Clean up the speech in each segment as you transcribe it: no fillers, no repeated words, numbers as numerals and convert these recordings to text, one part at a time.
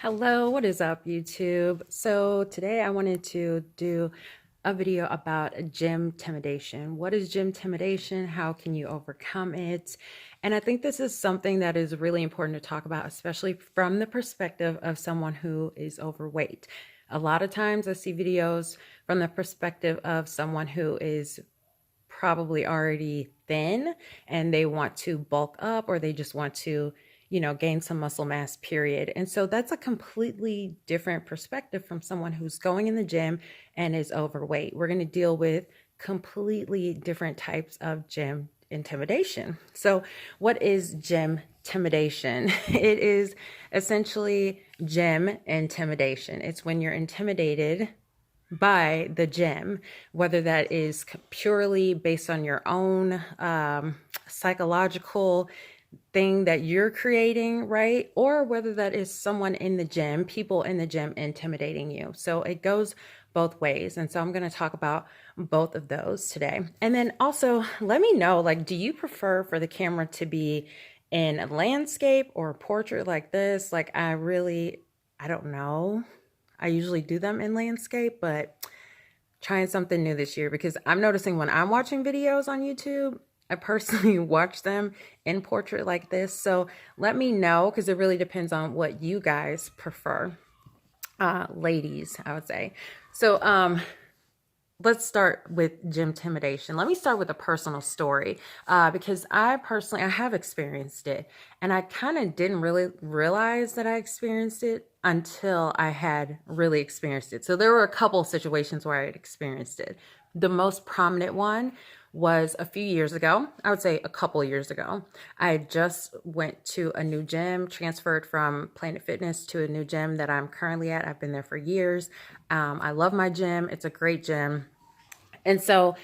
Hello, what is up, YouTube? So today I wanted to do a video about gym intimidation. What is gym intimidation? How can you overcome it? And I think this is something that is really important to talk about, especially from the perspective of someone who is overweight. A lot of times I see videos from the perspective of someone who is probably already thin and they want to bulk up, or they just want to gain some muscle mass, period. And so that's a completely different perspective from someone who's going in the gym and is overweight. We're going to deal with completely different types of gym intimidation. So what is gym intimidation? It is essentially gym intimidation. It's when you're intimidated by the gym, whether that is purely based on your own psychological thing that you're creating, right? Or whether that is someone in the gym, people in the gym intimidating you. So it goes both ways. And so I'm going to talk about both of those today. And then also let me know, like, do you prefer for the camera to be in a landscape or a portrait like this? Like, I don't know. I usually do them in landscape, but trying something new this year, because I'm noticing when I'm watching videos on YouTube, I personally watch them in portrait like this. So let me know, because it really depends on what you guys prefer. Ladies, I would say. So let's start with gym intimidation. Let me start with a personal story, because I have experienced it, and I kind of didn't really realize that I experienced it until I had really experienced it. So there were a couple situations where I had experienced it. The most prominent one was a few years ago. I would say a couple years ago. I just went to a new gym, transferred from Planet Fitness to a new gym that I'm currently at. I've been there for years. I love my gym. It's a great gym. And so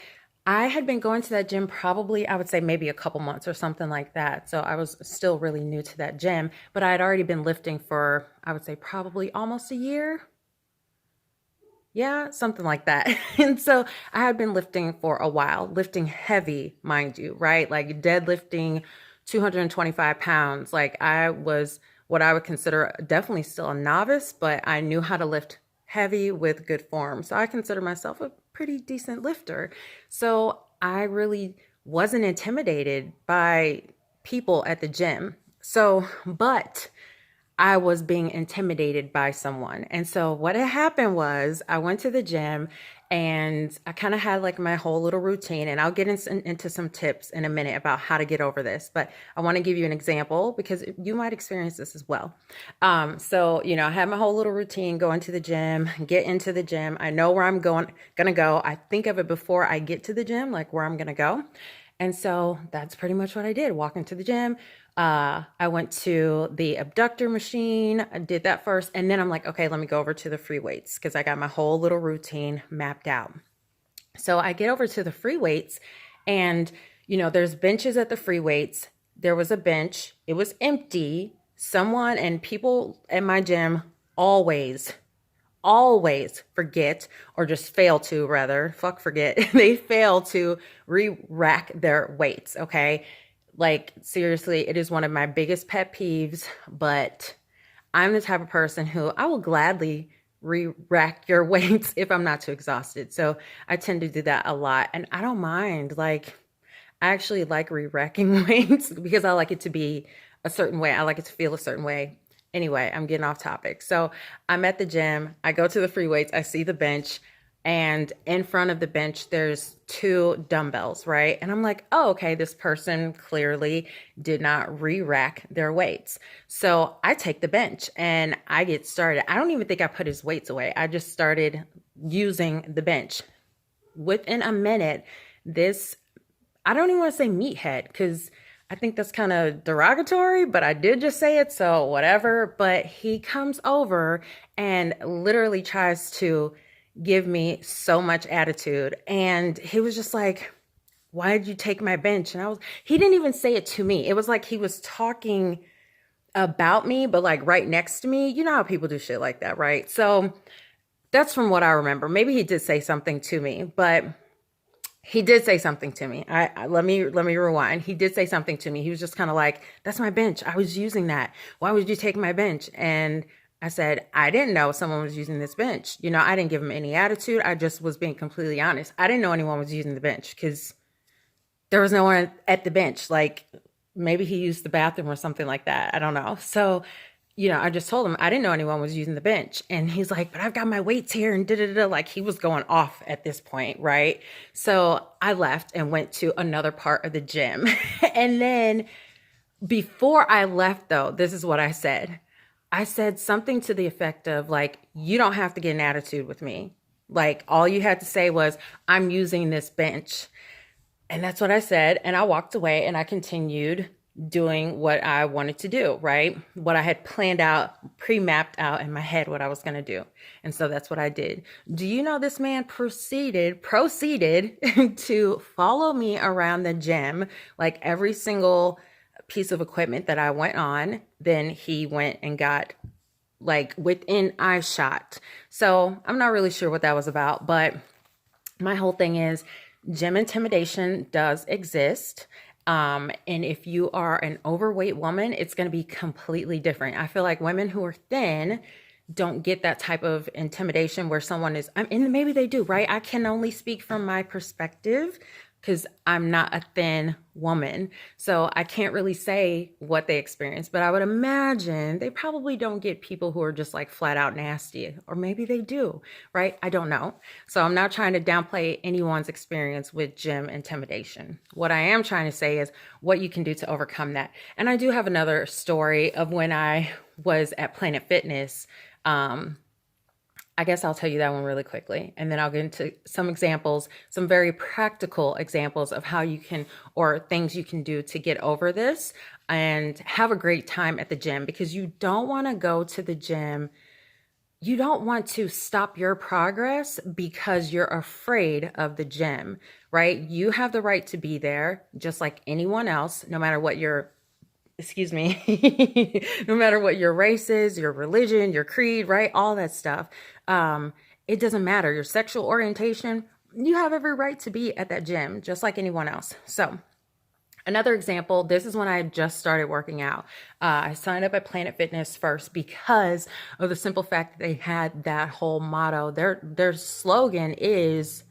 I had been going to that gym probably, I would say maybe a couple months or something like that. So I was still really new to that gym, but I had already been lifting for, I would say, probably almost a year. Yeah, something like that. And so I had been lifting for a while, lifting heavy, mind you, right? Like deadlifting 225 pounds. Like I was what I would consider definitely still a novice, but I knew how to lift heavy with good form. So I consider myself a pretty decent lifter. So I really wasn't intimidated by people at the gym. But I was being intimidated by someone. And so what had happened was I went to the gym and I kind of had like my whole little routine, and I'll get into some tips in a minute about how to get over this. But I want to give you an example because you might experience this as well. I had my whole little routine, go into the gym, get into the gym. I know where I'm gonna go. I think of it before I get to the gym, like where I'm gonna go. And so that's pretty much what I did. Walk into the gym. I went to the abductor machine. I did that first. And then I'm like, okay, let me go over to the free weights, because I got my whole little routine mapped out. So I get over to the free weights, and, there's benches at the free weights. There was a bench. It was empty. Someone and people at my gym always forget, or just fail to, rather, fuck forget, they fail to re-rack their weights, okay? Like, seriously, it is one of my biggest pet peeves, but I'm the type of person who I will gladly re-rack your weights if I'm not too exhausted. So I tend to do that a lot, and I don't mind. Like, I actually like re-racking weights because I like it to be a certain way. I like it to feel a certain way. Anyway, I'm getting off topic. So I'm at the gym. I go to the free weights. I see the bench, and in front of the bench, there's 2 dumbbells, right? And I'm like, oh, okay, this person clearly did not re-rack their weights. So I take the bench and I get started. I don't even think I put his weights away. I just started using the bench. Within a minute, I don't even want to say meathead, because I think that's kind of derogatory, but I did just say it, so whatever. But he comes over and literally tries to give me so much attitude. And he was just like, why did you take my bench? And he didn't even say it to me. It was like he was talking about me, but like right next to me. You know how people do shit like that, right? So that's from what I remember. Maybe he did say something to me, but he did say something to me. Let me rewind. He did say something to me. He was just kind of like, that's my bench. I was using that. Why would you take my bench? And I said, I didn't know someone was using this bench. You know, I didn't give him any attitude. I just was being completely honest. I didn't know anyone was using the bench because there was no one at the bench. Like maybe he used the bathroom or something like that. I don't know. So, you know, I just told him I didn't know anyone was using the bench. And he's like, but I've got my weights here and da da da. Like he was going off at this point, right? So I left and went to another part of the gym. And then before I left, though, this is what I said. I said something to the effect of, like, you don't have to get an attitude with me. Like, all you had to say was, I'm using this bench. And that's what I said. And I walked away and I continued doing what I wanted to do, right? What I had planned out, pre-mapped out in my head, what I was going to do. And so that's what I did. Do you know this man proceeded to follow me around the gym, like every single piece of equipment that I went on, then he went and got like within eyeshot. So I'm not really sure what that was about, but my whole thing is gym intimidation does exist. And if you are an overweight woman, it's going to be completely different. I feel like women who are thin don't get that type of intimidation where someone is, and maybe they do, right? I can only speak from my perspective because I'm not a thin woman. So I can't really say what they experience, but I would imagine they probably don't get people who are just like flat out nasty, or maybe they do, right? I don't know. So I'm not trying to downplay anyone's experience with gym intimidation. What I am trying to say is what you can do to overcome that. And I do have another story of when I was at Planet Fitness. I guess I'll tell you that one really quickly, and then I'll get into some examples, some very practical examples of how you can, or things you can do to get over this and have a great time at the gym, because you don't want to go to the gym. You don't want to stop your progress because you're afraid of the gym, right? You have the right to be there just like anyone else, no matter what your no matter what your race is, your religion, your creed, right? All that stuff. It doesn't matter. Your sexual orientation, you have every right to be at that gym, just like anyone else. So another example, this is when I had just started working out. I signed up at Planet Fitness first because of the simple fact that they had that whole motto. Their slogan is,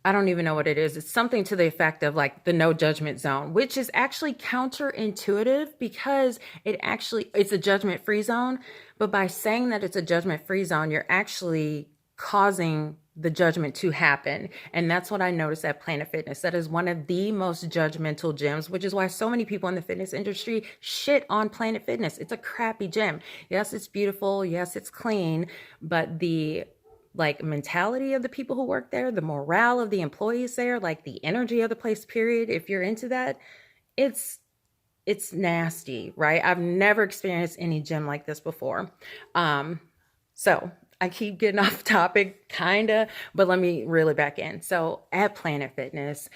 I don't even know what it is. It's something to the effect of like the no judgment zone, which is actually counterintuitive because it's a judgment free zone. But by saying that it's a judgment free zone, you're actually causing the judgment to happen. And that's what I noticed at Planet Fitness. That is one of the most judgmental gyms, which is why so many people in the fitness industry shit on Planet Fitness. It's a crappy gym. Yes, it's beautiful. Yes, it's clean, but the like mentality of the people who work there, the morale of the employees there, like the energy of the place, period. If you're into that, it's nasty, right? I've never experienced any gym like this before. So I keep getting off topic, kinda, but let me reel it back in. So at Planet Fitness,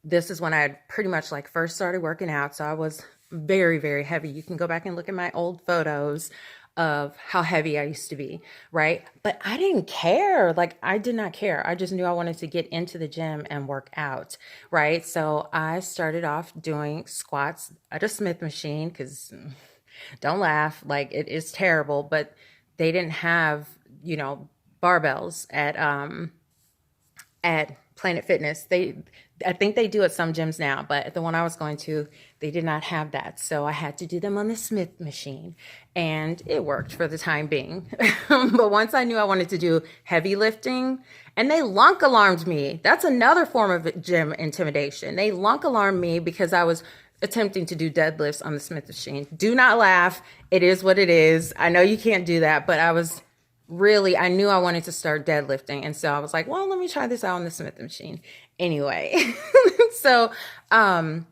this is when I had pretty much like first started working out. So I was very, very heavy. You can go back and look at my old photos of how heavy I used to be, right? But I didn't care. Like I did not care. I just knew I wanted to get into the gym and work out, right? So I started off doing squats at a Smith machine, because don't laugh, like it is terrible, but they didn't have, barbells at Planet Fitness. I think they do at some gyms now, but at the one I was going to, they did not have that. So I had to do them on the Smith machine, and it worked for the time being. But once I knew I wanted to do heavy lifting, and they lunk alarmed me. That's another form of gym intimidation. They lunk alarmed me because I was attempting to do deadlifts on the Smith machine. Do not laugh. It is what it is. I know you can't do that, but I knew I wanted to start deadlifting. And so I was like, well, let me try this out on the Smith machine. Anyway, so, I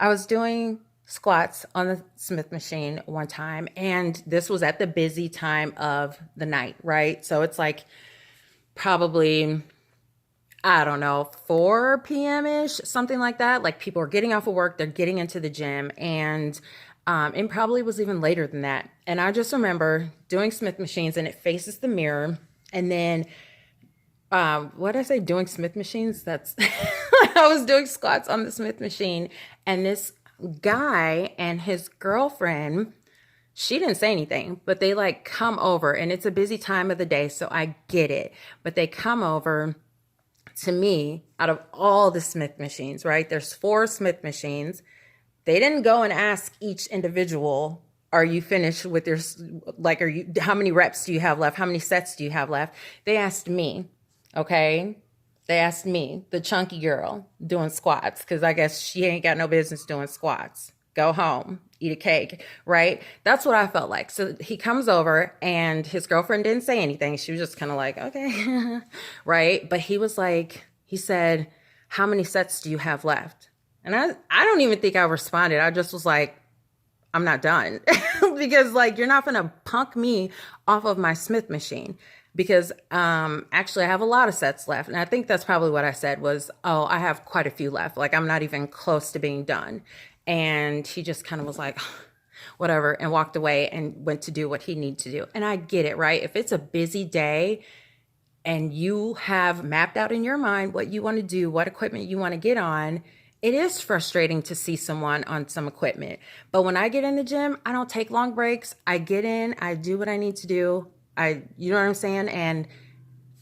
was doing squats on the Smith machine one time, and this was at the busy time of the night, right? So it's like probably, I don't know, 4 p.m.-ish, something like that. Like people are getting off of work, they're getting into the gym, and it probably was even later than that. And I just remember doing Smith machines, and it faces the mirror. And then, what did I say? Doing Smith machines? That's, I was doing squats on the Smith machine, and this guy and his girlfriend She didn't say anything, but they like come over, and it's a busy time of the day, so I get it. But they come over to me out of all the Smith machines, right? There's 4 Smith machines. They didn't go and ask each individual, are you finished with your, like, how many reps do you have left? How many sets do you have left? They asked me, okay? They asked me, the chunky girl, doing squats, because I guess she ain't got no business doing squats. Go home, eat a cake, right? That's what I felt like. So he comes over, and his girlfriend didn't say anything. She was just kind of like, okay, right? But he was like, he said, how many sets do you have left? And I don't even think I responded. I just was like, I'm not done. Because like, you're not going to punk me off of my Smith machine. Because actually I have a lot of sets left. And I think that's probably what I said was, oh, I have quite a few left. Like, I'm not even close to being done. And he just kind of was like, whatever, and walked away and went to do what he needed to do. And I get it, right? If it's a busy day and you have mapped out in your mind what you want to do, what equipment you want to get on, it is frustrating to see someone on some equipment. But when I get in the gym, I don't take long breaks. I get in, I do what I need to do. You know what I'm saying? And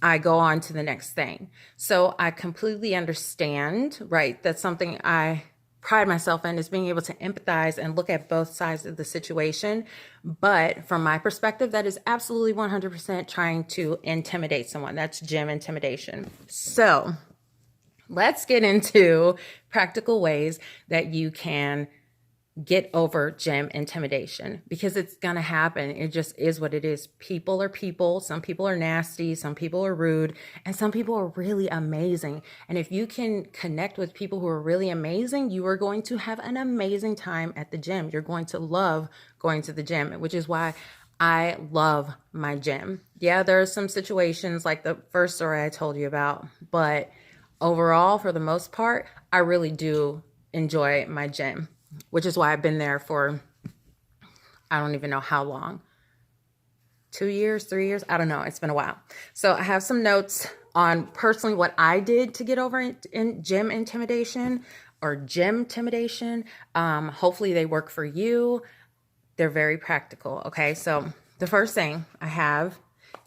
I go on to the next thing. So I completely understand, right? That's something I pride myself in, is being able to empathize and look at both sides of the situation. But from my perspective, that is absolutely 100% trying to intimidate someone. That's gym intimidation. So let's get into practical ways that you can get over gym intimidation, because it's going to happen. It just is what it is. People are people. Some people are nasty. Some people are rude, and some people are really amazing. And if you can connect with people who are really amazing, you are going to have an amazing time at the gym. You're going to love going to the gym, which is why I love my gym. Yeah, there are some situations like the first story I told you about, but overall, for the most part, I really do enjoy my gym, which is why I've been there for, I don't even know how long, 2 years, 3 years. I don't know. It's been a while. So I have some notes on personally what I did to get over in gym intimidation or gym intimidation. Hopefully they work for you. They're very practical. Okay. So the first thing I have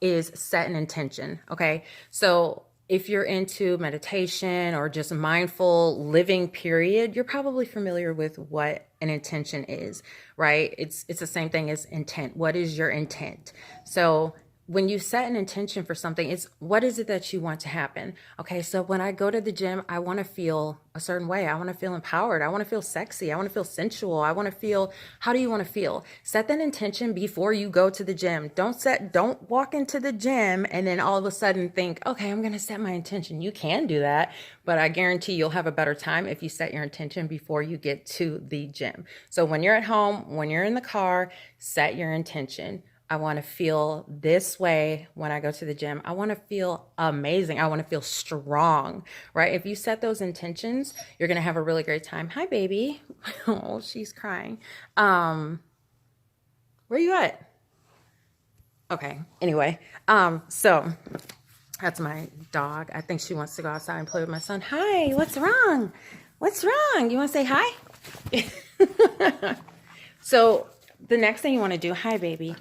is set an intention. Okay. So if you're into meditation or just mindful living period, you're probably familiar with what an intention is, right? It's the same thing as intent. What is your intent? So when you set an intention for something, it's what is it that you want to happen? Okay, so when I go to the gym, I want to feel a certain way. I want to feel empowered. I want to feel sexy. I want to feel sensual. I want to feel, how do you want to feel? Set that intention before you go to the gym. Don't walk into the gym and then all of a sudden think, okay, I'm going to set my intention. You can do that, but I guarantee you'll have a better time if you set your intention before you get to the gym. So when you're at home, when you're in the car, set your intention. I want to feel this way when I go to the gym. I want to feel amazing. I want to feel strong, right? If you set those intentions, you're going to have a really great time. Hi, baby. Oh, she's crying. Where you at? Okay. Anyway, so that's my dog. I think she wants to go outside and play with my son. Hi, what's wrong? What's wrong? You want to say hi? So the next thing you want to do, hi, baby.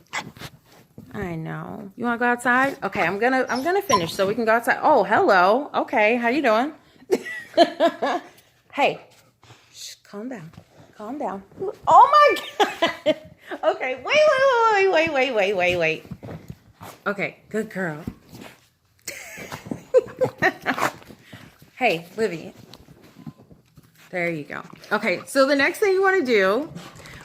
I know. You want to go outside? Okay, I'm gonna finish so we can go outside. Oh, hello. Okay, how you doing? Hey, shh, calm down. Calm down. Oh my God. Okay, wait. Okay, good girl. Hey, Livy. There you go. Okay, so the next thing you want to do,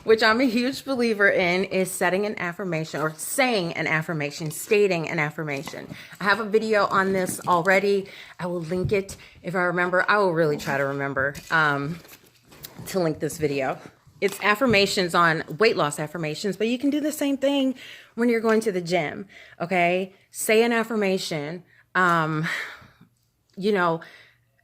which I'm a huge believer in, is setting an affirmation or saying an affirmation, stating an affirmation. I have a video on this already. I will link it if I remember. I will really try to remember to link this video. It's affirmations on weight loss affirmations, but you can do the same thing when you're going to the gym, okay? Say an affirmation. You know,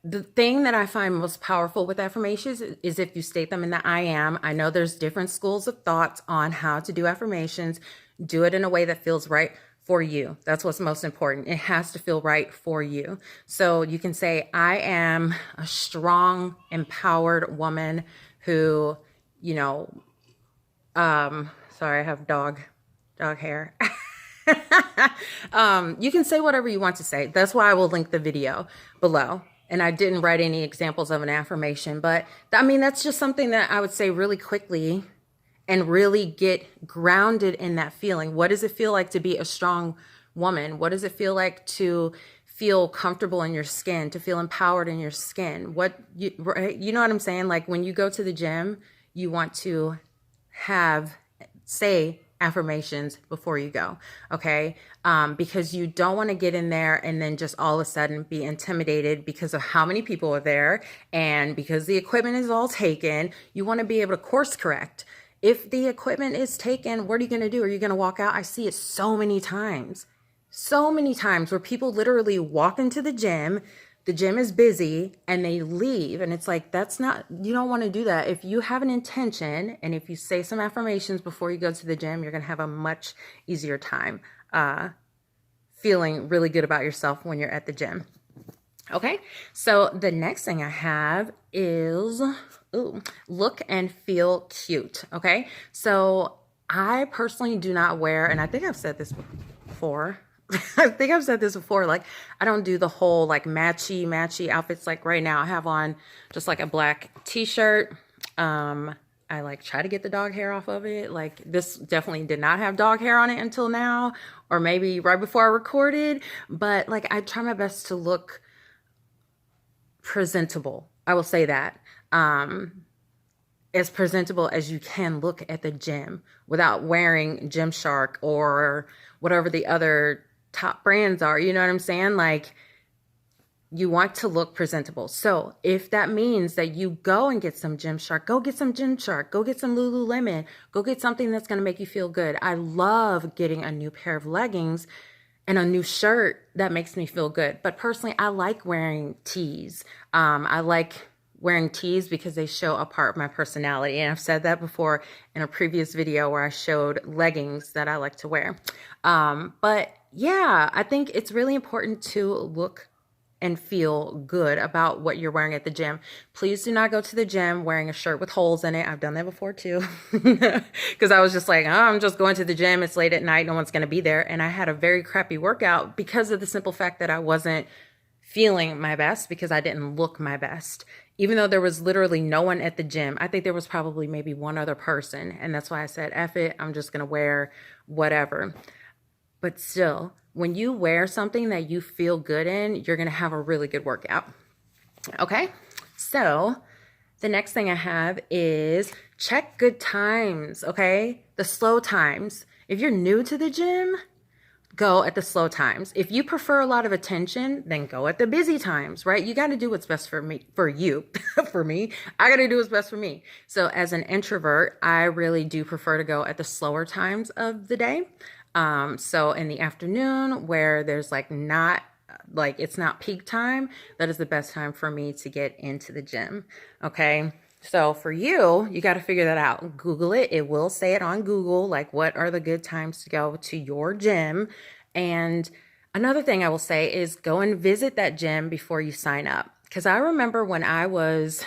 the thing that I find most powerful with affirmations is if you state them in the I am. I know there's different schools of thoughts on how to do affirmations. Do it in a way that feels right for you. That's what's most important. It has to feel right for you. So you can say, I am a strong, empowered woman who, you know, Sorry, I have dog hair. You can say whatever you want to say. That's why I will link the video below. And I didn't write any examples of an affirmation, but I mean, that's just something that I would say really quickly and really get grounded in that feeling. What does it feel like to be a strong woman? What does it feel like to feel comfortable in your skin, to feel empowered in your skin? You know what I'm saying? Like when you go to the gym, you want to say affirmations before you go, okay? Because you don't want to get in there and then just all of a sudden be intimidated because of how many people are there and because the equipment is all taken. You want to be able to course correct. If the equipment is taken, what are you going to do? Are you going to walk out? I see it so many times where people literally walk into the gym is busy, and they leave. And it's like, you don't want to do that. If you have an intention and if you say some affirmations before you go to the gym, you're going to have a much easier time feeling really good about yourself when you're at the gym. Okay, so the next thing I have is look and feel cute. Okay, so I personally do not wear, and I think I've said this before. Like, I don't do the whole like matchy outfits. Like right now I have on just like a black t-shirt. I like try to get the dog hair off of it. Like this definitely did not have dog hair on it until now, or maybe right before I recorded, but like I try my best to look presentable. I will say that. As presentable as you can look at the gym without wearing Gymshark or whatever the other top brands are. You know what I'm saying? Like, you want to look presentable. So if that means that you go and get some Gymshark, go get some Gymshark, go get some Lululemon, go get something that's going to make you feel good. I love getting a new pair of leggings and a new shirt that makes me feel good. But personally, I like wearing tees. I like wearing tees because they show a part of my personality. And I've said that before in a previous video where I showed leggings that I like to wear. But yeah, I think it's really important to look and feel good about what you're wearing at the gym. Please do not go to the gym wearing a shirt with holes in it. I've done that before too. Because I was just like, oh, I'm just going to the gym. It's late at night. No one's going to be there. And I had a very crappy workout because of the simple fact that I wasn't feeling my best because I didn't look my best. Even though there was literally no one at the gym. I think there was probably maybe one other person. And that's why I said, F it, I'm just going to wear whatever. But still, when you wear something that you feel good in, you're going to have a really good workout. Okay, so the next thing I have is check good times, okay? The slow times. If you're new to the gym, go at the slow times. If you prefer a lot of attention, then go at the busy times, right? You got to do what's best for me, for you. For me, I got to do what's best for me. So as an introvert, I really do prefer to go at the slower times of the day. So in the afternoon where there's like it's not peak time, that is the best time for me to get into the gym. Okay. So for you, you got to figure that out. Google it. It will say it on Google, like what are the good times to go to your gym. And another thing I will say is go and visit that gym before you sign up. Because I remember when I was,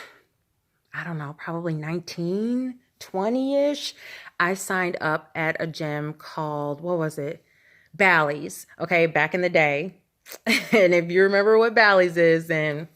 I don't know, probably 19, 20-ish, I signed up at a gym called, what was it? Bally's. Okay, back in the day. And if you remember what Bally's is, then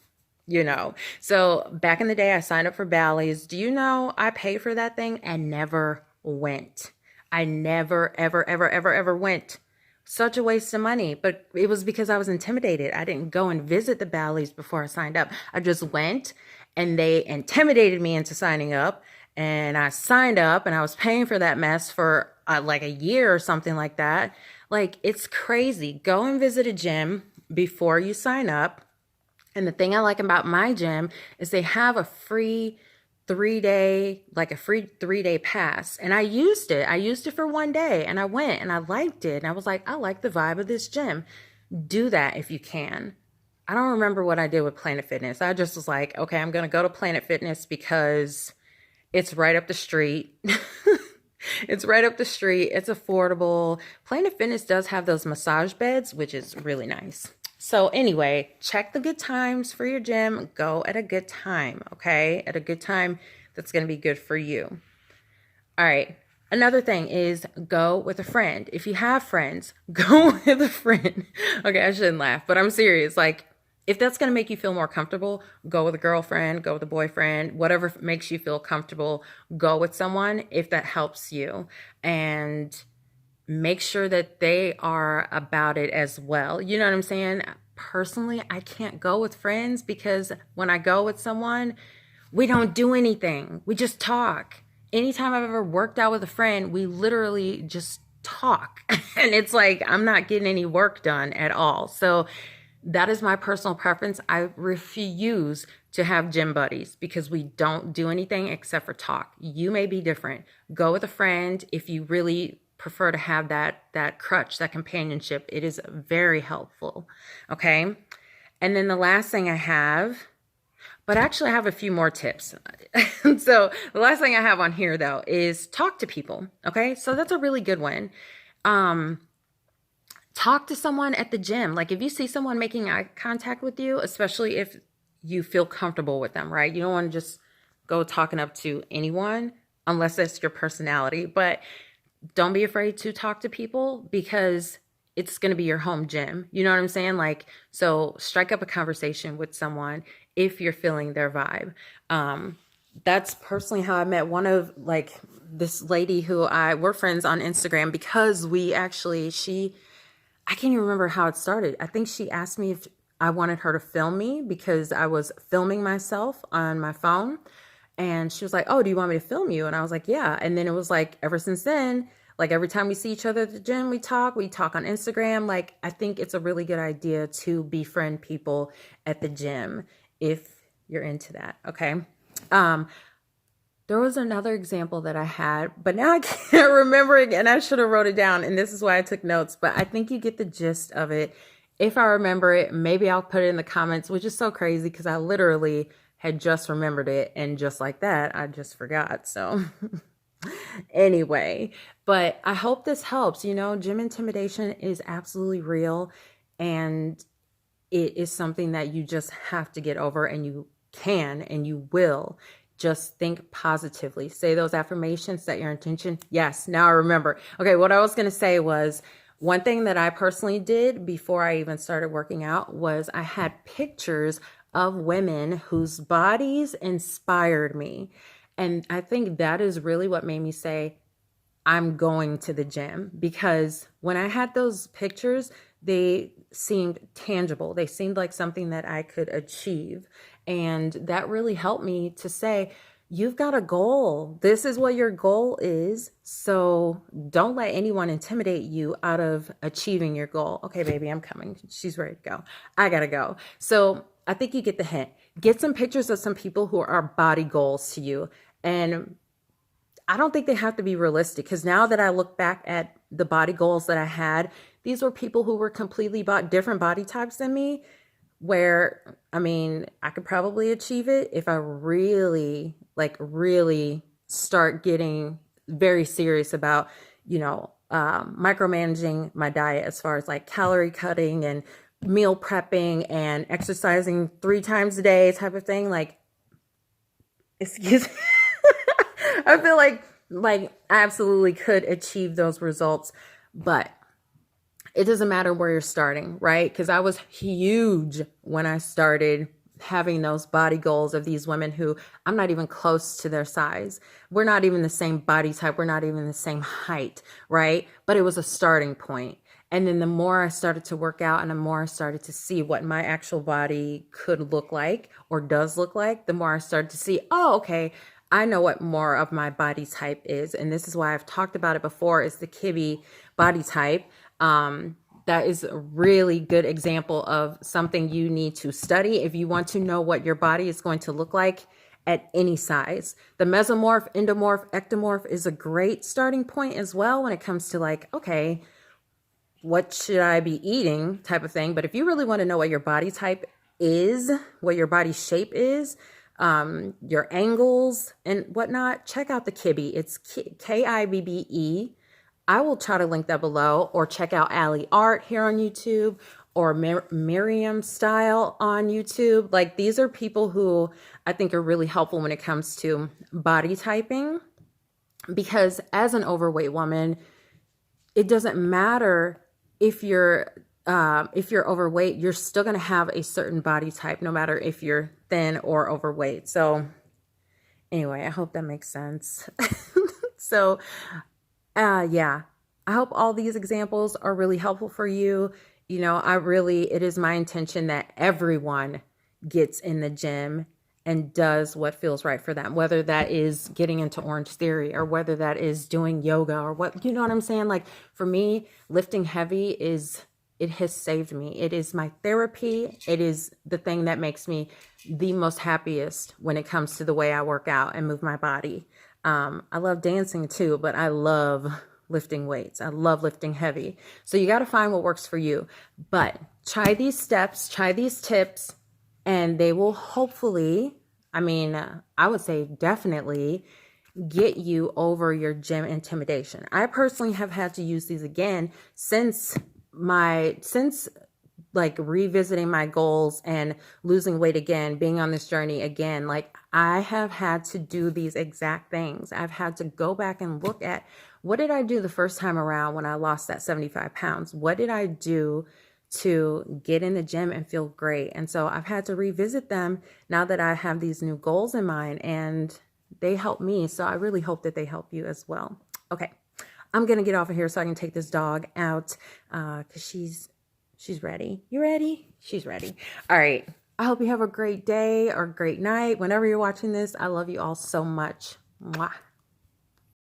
you know. So back in the day, I signed up for Bally's. Do you know I paid for that thing and never went? I never, ever went. Such a waste of money. But it was because I was intimidated. I didn't go and visit the Bally's before I signed up. I just went and they intimidated me into signing up. And I signed up and I was paying for that mess for like a year or something like that. Like, it's crazy. Go and visit a gym before you sign up. And the thing I like about my gym is they have a free 3-day pass. And I used it. I used it for one day and I went and I liked it. And I was like, I like the vibe of this gym. Do that if you can. I don't remember what I did with Planet Fitness. I just was like, okay, I'm going to go to Planet Fitness because it's right up the street. It's right up the street. It's affordable. Planet Fitness does have those massage beds, which is really nice. So anyway, check the good times for your gym. Go at a good time, okay? At a good time that's going to be good for you. All right. Another thing is go with a friend. If you have friends, go with a friend. Okay, I shouldn't laugh, but I'm serious. Like, if that's going to make you feel more comfortable, go with a girlfriend, go with a boyfriend, whatever makes you feel comfortable, go with someone if that helps you. And make sure that they are about it as well. You know what I'm saying? Personally, I can't go with friends because when I go with someone, we don't do anything. We just talk. Anytime I've ever worked out with a friend, we literally just talk. And it's like, I'm not getting any work done at all. So that is my personal preference. I refuse to have gym buddies because we don't do anything except for talk. You may be different. Go with a friend if you really prefer to have that crutch, that companionship. It is very helpful. Okay? And then the last thing I have, but actually I have a few more tips. So the last thing I have on here though is talk to people. Okay? So that's a really good one. Talk to someone at the gym. Like if you see someone making eye contact with you, especially if you feel comfortable with them, right? You don't want to just go talking up to anyone unless that's your personality. But don't be afraid to talk to people because it's going to be your home gym. You know what I'm saying? Like, so strike up a conversation with someone if you're feeling their vibe. That's personally how I met one of like this lady who we're friends on Instagram because I can't even remember how it started. I think she asked me if I wanted her to film me because I was filming myself on my phone. And she was like, "Oh, do you want me to film you?" And I was like, "Yeah." And then it was like, ever since then, like every time we see each other at the gym, we talk on Instagram. Like, I think it's a really good idea to befriend people at the gym if you're into that. Okay. There was another example that I had, but now I can't remember it and I should have wrote it down. And this is why I took notes, but I think you get the gist of it. If I remember it, maybe I'll put it in the comments, which is so crazy because I literally had just remembered it. And just like that, I just forgot. So anyway, but I hope this helps. You know, gym intimidation is absolutely real and it is something that you just have to get over, and you can and you will. Just think positively. Say those affirmations, set your intention. Yes, now I remember. Okay, what I was going to say was one thing that I personally did before I even started working out was I had pictures of women whose bodies inspired me. And I think that is really what made me say, I'm going to the gym, because when I had those pictures, they seemed tangible. They seemed like something that I could achieve. And that really helped me to say, you've got a goal. This is what your goal is. So don't let anyone intimidate you out of achieving your goal. Okay, baby, I'm coming. She's ready to go. I gotta go. So I think you get the hint. Get some pictures of some people who are body goals to you. And I don't think they have to be realistic, because now that I look back at the body goals that I had, these were people who were completely different body types than me, where, I mean, I could probably achieve it if I really, really start getting very serious about, micromanaging my diet as far as like calorie cutting and meal prepping and exercising 3 times a day type of thing. Like, excuse me. I feel like I absolutely could achieve those results, but it doesn't matter where you're starting, right? Because I was huge when I started having those body goals of these women who I'm not even close to their size. We're not even the same body type. We're not even the same height, right? But it was a starting point. And then the more I started to work out and the more I started to see what my actual body could look like or does look like, the more I started to see, oh, okay, I know what more of my body type is. And this is why I've talked about it before, is the Kibbe body type. That is a really good example of something you need to study if you want to know what your body is going to look like at any size. The mesomorph, endomorph, ectomorph is a great starting point as well when it comes to like, okay, what should I be eating type of thing. But if you really want to know what your body type is, what your body shape is, your angles and whatnot, check out the Kibbe. It's Kibbe. I will try to link that below, or check out Allie Art here on YouTube, or Miriam Style on YouTube. Like, these are people who I think are really helpful when it comes to body typing. Because as an overweight woman, it doesn't matter if you're overweight, you're still going to have a certain body type, no matter if you're thin or overweight. So anyway, I hope that makes sense. So yeah, I hope all these examples are really helpful for you. You know, it is my intention that everyone gets in the gym and does what feels right for them, whether that is getting into Orange Theory or whether that is doing yoga or what, you know what I'm saying? Like for me, lifting heavy it has saved me. It is my therapy. It is the thing that makes me the most happiest when it comes to the way I work out and move my body. I love dancing too, but I love lifting weights. I love lifting heavy. So you got to find what works for you. But try these steps, try these tips, and they will hopefully, I would say definitely get you over your gym intimidation. I personally have had to use these again since like revisiting my goals and losing weight again, being on this journey again. Like I have had to do these exact things. I've had to go back and look at what did I do the first time around when I lost that 75 pounds? What did I do to get in the gym and feel great? And so I've had to revisit them now that I have these new goals in mind, and they help me. So I really hope that they help you as well. Okay, I'm going to get off of here so I can take this dog out because she's ready. You ready? She's ready. All right. I hope you have a great day or great night. Whenever you're watching this, I love you all so much. Mwah.